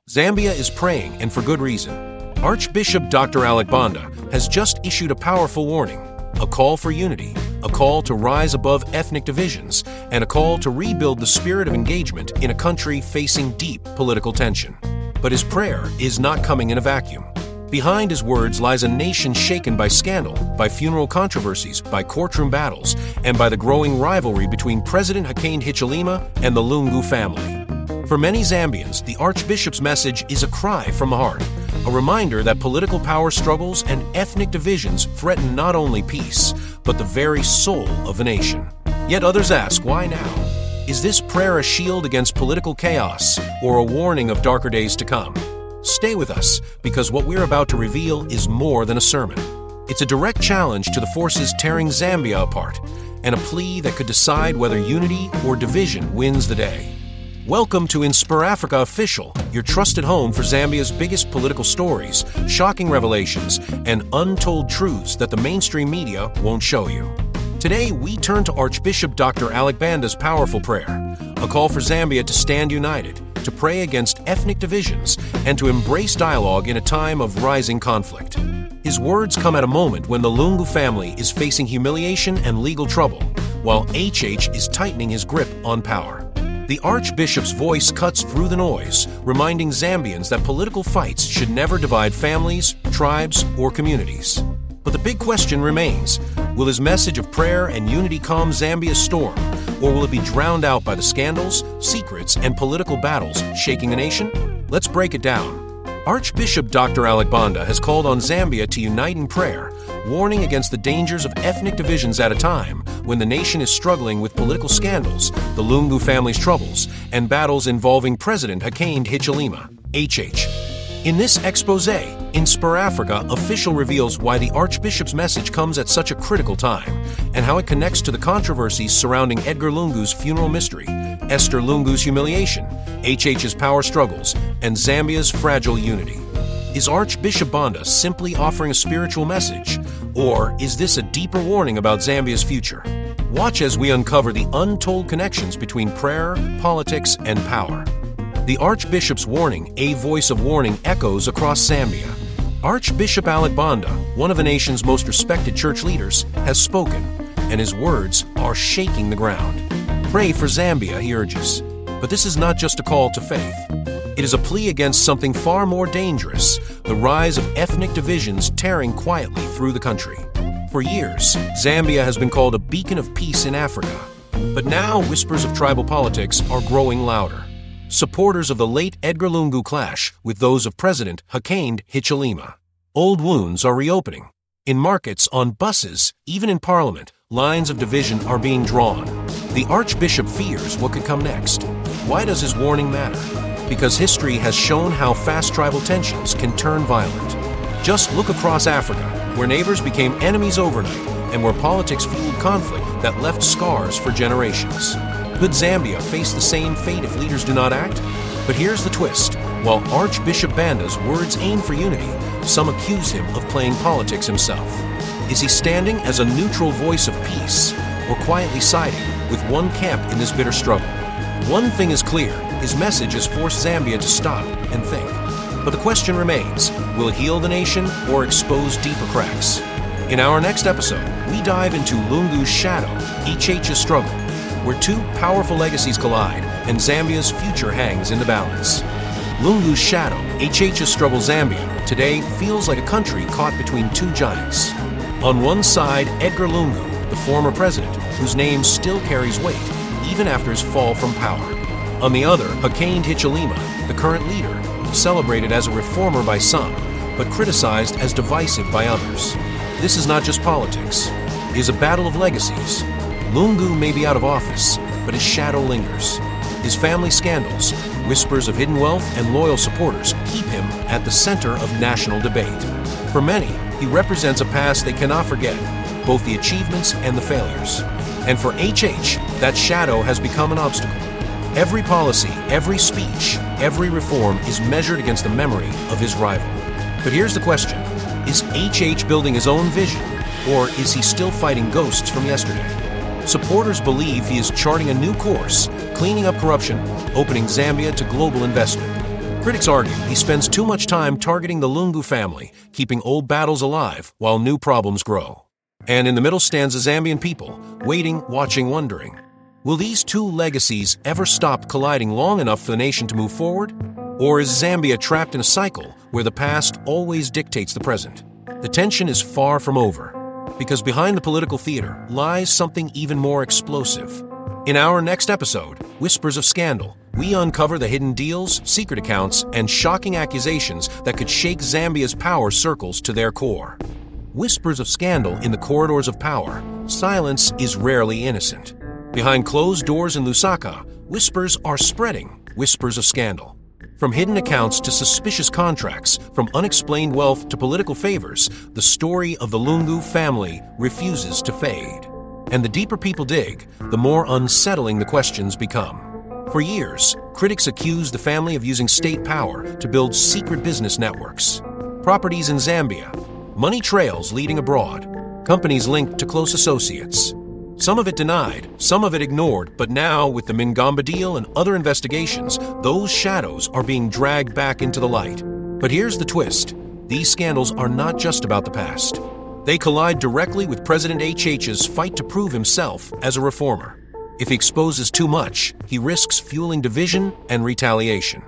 Zambia is praying, and for good reason. Archbishop Dr. Alick Banda has just issued a powerful warning, a call for unity, a call to rise above ethnic divisions, and a call to rebuild the spirit of engagement in a country facing deep political tension. But his prayer is not coming in a vacuum. Behind his words lies a nation shaken by scandal, by funeral controversies, by courtroom battles, and by the growing rivalry between President Hakainde Hichilema and the Lungu family. For many Zambians, the Archbishop's message is a cry from the heart, a reminder that political power struggles and ethnic divisions threaten not only peace, but the very soul of the nation. Yet others ask, why now? Is this prayer a shield against political chaos, or a warning of darker days to come? Stay with us, because what we're about to reveal is more than a sermon. It's a direct challenge to the forces tearing Zambia apart, and a plea that could decide whether unity or division wins the day. Welcome to InspirAfrica Official, your trusted home for Zambia's biggest political stories, shocking revelations, and untold truths that the mainstream media won't show you. Today, we turn to Archbishop Dr. Alick Banda's powerful prayer, a call for Zambia to stand united, to pray against ethnic divisions, and to embrace dialogue in a time of rising conflict. His words come at a moment when the Lungu family is facing humiliation and legal trouble, while HH is tightening his grip on power. The Archbishop's voice cuts through the noise, reminding Zambians that political fights should never divide families, tribes, or communities. But the big question remains, will his message of prayer and unity calm Zambia's storm, or will it be drowned out by the scandals, secrets, and political battles shaking the nation? Let's break it down. Archbishop Dr. Alick Banda has called on Zambia to unite in prayer, warning against the dangers of ethnic divisions at a time when the nation is struggling with political scandals, the Lungu family's troubles, and battles involving President Hakainde Hichilema, HH. In this exposé, InspirAfrica Official reveals why the Archbishop's message comes at such a critical time, and how it connects to the controversies surrounding Edgar Lungu's funeral mystery, Esther Lungu's humiliation, HH's power struggles, and Zambia's fragile unity. Is Archbishop Banda simply offering a spiritual message, or is this a deeper warning about Zambia's future? Watch as we uncover the untold connections between prayer, politics, and power. The Archbishop's warning, a voice of warning, echoes across Zambia. Archbishop Alick Banda, one of the nation's most respected church leaders, has spoken, and his words are shaking the ground. Pray for Zambia, he urges. But this is not just a call to faith. It is a plea against something far more dangerous, the rise of ethnic divisions tearing quietly through the country. For years, Zambia has been called a beacon of peace in Africa. But now whispers of tribal politics are growing louder. Supporters of the late Edgar Lungu clash with those of President Hakainde Hichilema. Old wounds are reopening. In markets, on buses, even in Parliament, lines of division are being drawn. The Archbishop fears what could come next. Why does his warning matter? Because history has shown how fast tribal tensions can turn violent. Just look across Africa, where neighbors became enemies overnight, and where politics fueled conflict that left scars for generations. Could Zambia face the same fate if leaders do not act? But here's the twist. While Archbishop Banda's words aim for unity, some accuse him of playing politics himself. Is he standing as a neutral voice of peace, or quietly siding with one camp in this bitter struggle? One thing is clear, his message has forced Zambia to stop and think. But the question remains, will it heal the nation or expose deeper cracks? In our next episode, we dive into Lungu's shadow, HH's struggle, where two powerful legacies collide and Zambia's future hangs in the balance. Lungu's shadow, HH's struggle. Zambia today feels like a country caught between two giants. On one side, Edgar Lungu, the former president, whose name still carries weight, even after his fall from power. On the other, Hakainde Hichilema, the current leader, celebrated as a reformer by some, but criticized as divisive by others. This is not just politics. It is a battle of legacies. Lungu may be out of office, but his shadow lingers. His family scandals, whispers of hidden wealth, and loyal supporters keep him at the center of national debate. For many, he represents a past they cannot forget, both the achievements and the failures. And for HH, that shadow has become an obstacle. Every policy, every speech, every reform is measured against the memory of his rival. But here's the question. Is HH building his own vision, or is he still fighting ghosts from yesterday? Supporters believe he is charting a new course, cleaning up corruption, opening Zambia to global investment. Critics argue he spends too much time targeting the Lungu family, keeping old battles alive while new problems grow. And in the middle stands the Zambian people, waiting, watching, wondering. Will these two legacies ever stop colliding long enough for the nation to move forward? Or is Zambia trapped in a cycle where the past always dictates the present? The tension is far from over, because behind the political theater lies something even more explosive. In our next episode, Whispers of Scandal, we uncover the hidden deals, secret accounts, and shocking accusations that could shake Zambia's power circles to their core. Whispers of scandal in the corridors of power. Silence is rarely innocent. Behind closed doors in Lusaka, whispers are spreading, whispers of scandal. From hidden accounts to suspicious contracts, from unexplained wealth to political favors, the story of the Lungu family refuses to fade. And the deeper people dig, the more unsettling the questions become. For years, critics accused the family of using state power to build secret business networks. Properties in Zambia, money trails leading abroad, companies linked to close associates. Some of it denied, some of it ignored, but now, with the Mingamba deal and other investigations, those shadows are being dragged back into the light. But here's the twist. These scandals are not just about the past. They collide directly with President HH's fight to prove himself as a reformer. If he exposes too much, he risks fueling division and retaliation.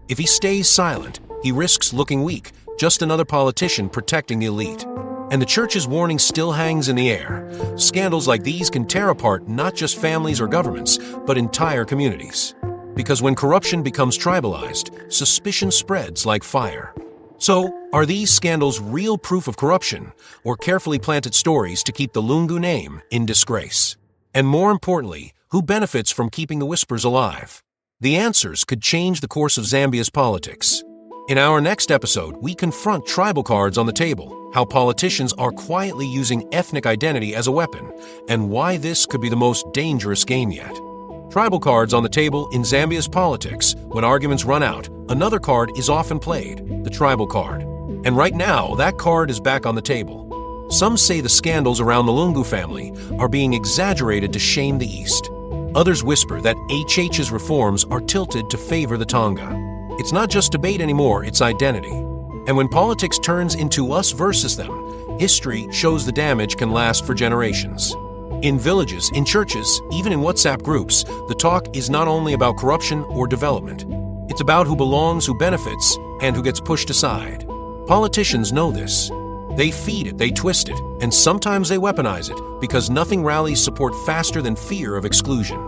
If he stays silent, he risks looking weak, just another politician protecting the elite. And the church's warning still hangs in the air. Scandals like these can tear apart not just families or governments, but entire communities. Because when corruption becomes tribalized, suspicion spreads like fire. So, are these scandals real proof of corruption, or carefully planted stories to keep the Lungu name in disgrace? And more importantly, who benefits from keeping the whispers alive? The answers could change the course of Zambia's politics. In our next episode, we confront tribal cards on the table, how politicians are quietly using ethnic identity as a weapon, and why this could be the most dangerous game yet. Tribal cards on the table in Zambia's politics. When arguments run out, another card is often played, the tribal card. And right now, that card is back on the table. Some say the scandals around the Lungu family are being exaggerated to shame the East. Others whisper that HH's reforms are tilted to favor the Tonga. It's not just debate anymore, it's identity. And when politics turns into us versus them, history shows the damage can last for generations. In villages, in churches, even in WhatsApp groups, the talk is not only about corruption or development. It's about who belongs, who benefits, and who gets pushed aside. Politicians know this. They feed it, they twist it, and sometimes they weaponize it because nothing rallies support faster than fear of exclusion.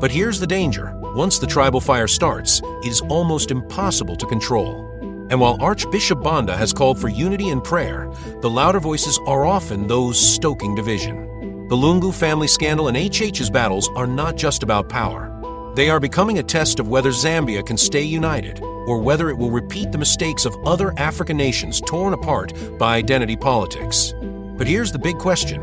But here's the danger. Once the tribal fire starts, it is almost impossible to control. And while Archbishop Banda has called for unity and prayer, the louder voices are often those stoking division. The Lungu family scandal and HH's battles are not just about power. They are becoming a test of whether Zambia can stay united, or whether it will repeat the mistakes of other African nations torn apart by identity politics. But here's the big question.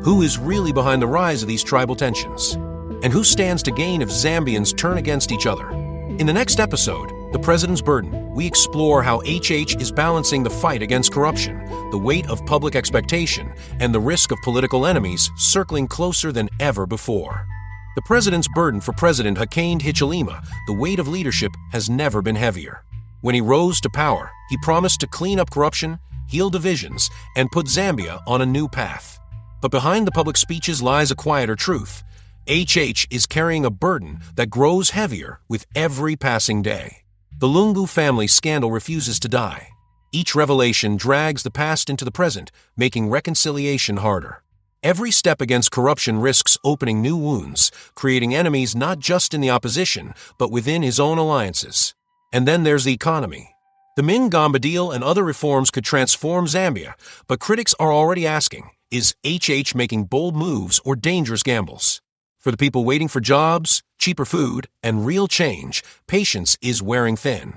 Who is really behind the rise of these tribal tensions? And who stands to gain if Zambians turn against each other? In the next episode, The President's Burden, we explore how HH is balancing the fight against corruption, the weight of public expectation, and the risk of political enemies circling closer than ever before. The President's Burden for President Hakainde Hichilema, the weight of leadership has never been heavier. When he rose to power, he promised to clean up corruption, heal divisions, and put Zambia on a new path. But behind the public speeches lies a quieter truth. HH is carrying a burden that grows heavier with every passing day. The Lungu family scandal refuses to die. Each revelation drags the past into the present, making reconciliation harder. Every step against corruption risks opening new wounds, creating enemies not just in the opposition, but within his own alliances. And then there's the economy. The Mingamba deal and other reforms could transform Zambia, but critics are already asking, is HH making bold moves or dangerous gambles? For the people waiting for jobs, cheaper food, and real change, patience is wearing thin.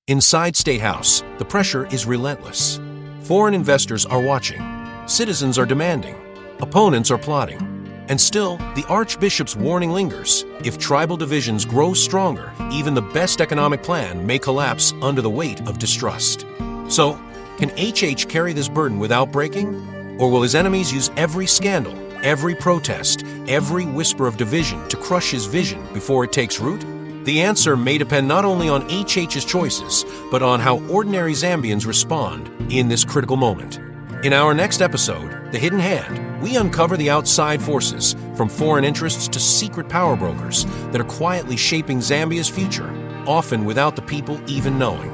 Inside State House, the pressure is relentless. Foreign investors are watching. Citizens are demanding. Opponents are plotting. And still, the Archbishop's warning lingers. If tribal divisions grow stronger, even the best economic plan may collapse under the weight of distrust. So, can HH carry this burden without breaking? Or will his enemies use every scandal, every protest, every whisper of division to crush his vision before it takes root? The answer may depend not only on HH's choices, but on how ordinary Zambians respond in this critical moment. In our next episode, The Hidden Hand, we uncover the outside forces, from foreign interests to secret power brokers, that are quietly shaping Zambia's future, often without the people even knowing.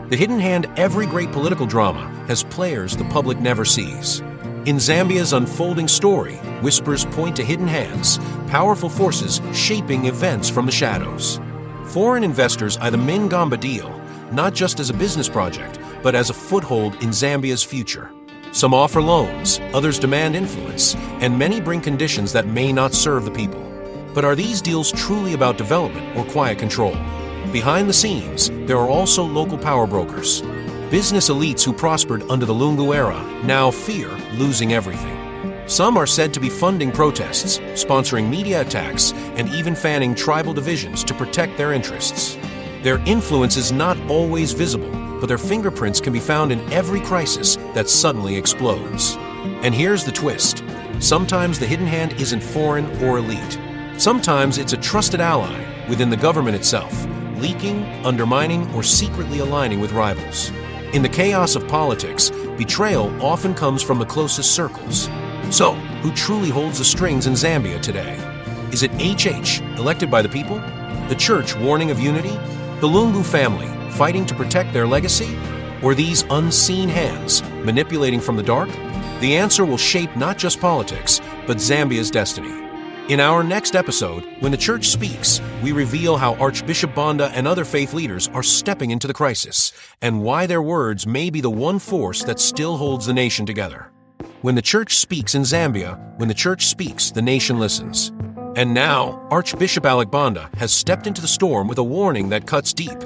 The hidden hand every great political drama has players the public never sees. In Zambia's unfolding story, whispers point to hidden hands, powerful forces shaping events from the shadows. Foreign investors eye the Mingamba deal, not just as a business project, but as a foothold in Zambia's future. Some offer loans, others demand influence, and many bring conditions that may not serve the people. But are these deals truly about development or quiet control? Behind the scenes, there are also local power brokers. Business elites who prospered under the Lungu era now fear losing everything. Some are said to be funding protests, sponsoring media attacks, and even fanning tribal divisions to protect their interests. Their influence is not always visible, but their fingerprints can be found in every crisis that suddenly explodes. And here's the twist. Sometimes the hidden hand isn't foreign or elite. Sometimes it's a trusted ally within the government itself, leaking, undermining, or secretly aligning with rivals. In the chaos of politics, betrayal often comes from the closest circles. So, who truly holds the strings in Zambia today? Is it HH, elected by the people? The church warning of unity? The Lungu family, fighting to protect their legacy? Or these unseen hands, manipulating from the dark? The answer will shape not just politics, but Zambia's destiny. In our next episode, When the Church Speaks, we reveal how Archbishop Banda and other faith leaders are stepping into the crisis, and why their words may be the one force that still holds the nation together. When the Church speaks in Zambia, when the Church speaks, the nation listens. And now, Archbishop Alick Banda has stepped into the storm with a warning that cuts deep.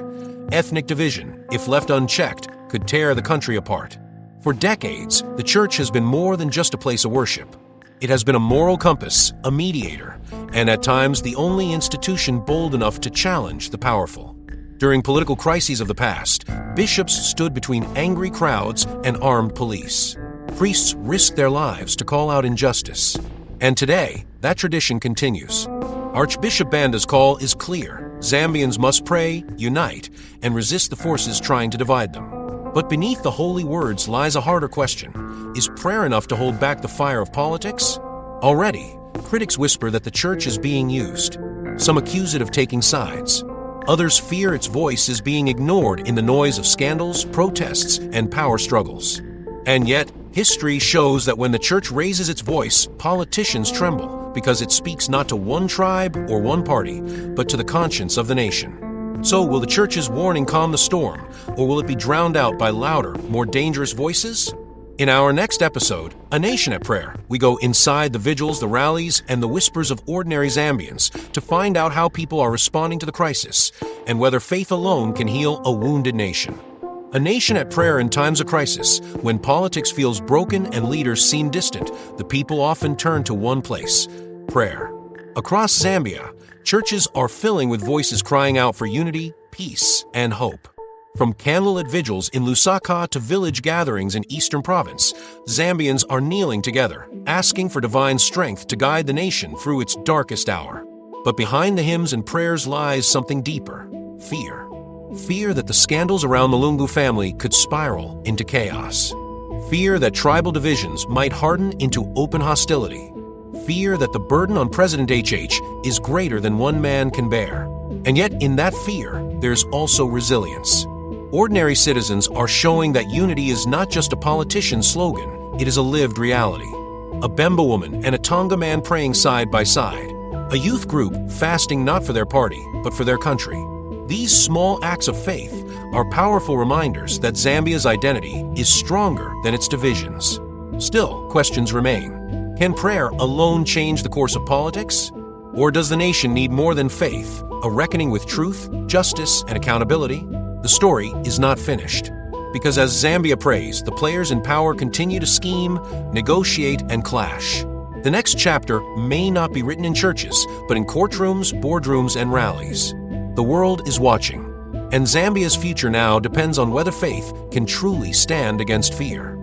Ethnic division, if left unchecked, could tear the country apart. For decades, the Church has been more than just a place of worship. It has been a moral compass, a mediator, and at times the only institution bold enough to challenge the powerful. During political crises of the past, bishops stood between angry crowds and armed police. Priests risked their lives to call out injustice. And today, that tradition continues. Archbishop Banda's call is clear. Zambians must pray, unite, and resist the forces trying to divide them. But beneath the holy words lies a harder question. Is prayer enough to hold back the fire of politics? Already, critics whisper that the church is being used. Some accuse it of taking sides. Others fear its voice is being ignored in the noise of scandals, protests, and power struggles. And yet, history shows that when the church raises its voice, politicians tremble because it speaks not to one tribe or one party, but to the conscience of the nation. So will the church's warning calm the storm, or will it be drowned out by louder, more dangerous voices? In our next episode, A Nation at Prayer, we go inside the vigils, the rallies, and the whispers of ordinary Zambians to find out how people are responding to the crisis, and whether faith alone can heal a wounded nation. A nation at prayer in times of crisis, when politics feels broken and leaders seem distant, the people often turn to one place: prayer. Across Zambia, churches are filling with voices crying out for unity, peace, and hope. From candlelit vigils in Lusaka to village gatherings in Eastern Province, Zambians are kneeling together, asking for divine strength to guide the nation through its darkest hour. But behind the hymns and prayers lies something deeper: fear. Fear that the scandals around the Lungu family could spiral into chaos. Fear that tribal divisions might harden into open hostility. Fear that the burden on President HH is greater than one man can bear. And yet, in that fear, there's also resilience. Ordinary citizens are showing that unity is not just a politician's slogan, it is a lived reality. A Bemba woman and a Tonga man praying side by side. A youth group fasting not for their party, but for their country. These small acts of faith are powerful reminders that Zambia's identity is stronger than its divisions. Still, questions remain. Can prayer alone change the course of politics? Or does the nation need more than faith, a reckoning with truth, justice, and accountability? The story is not finished. Because as Zambia prays, the players in power continue to scheme, negotiate, and clash. The next chapter may not be written in churches, but in courtrooms, boardrooms, and rallies. The world is watching, and Zambia's future now depends on whether faith can truly stand against fear.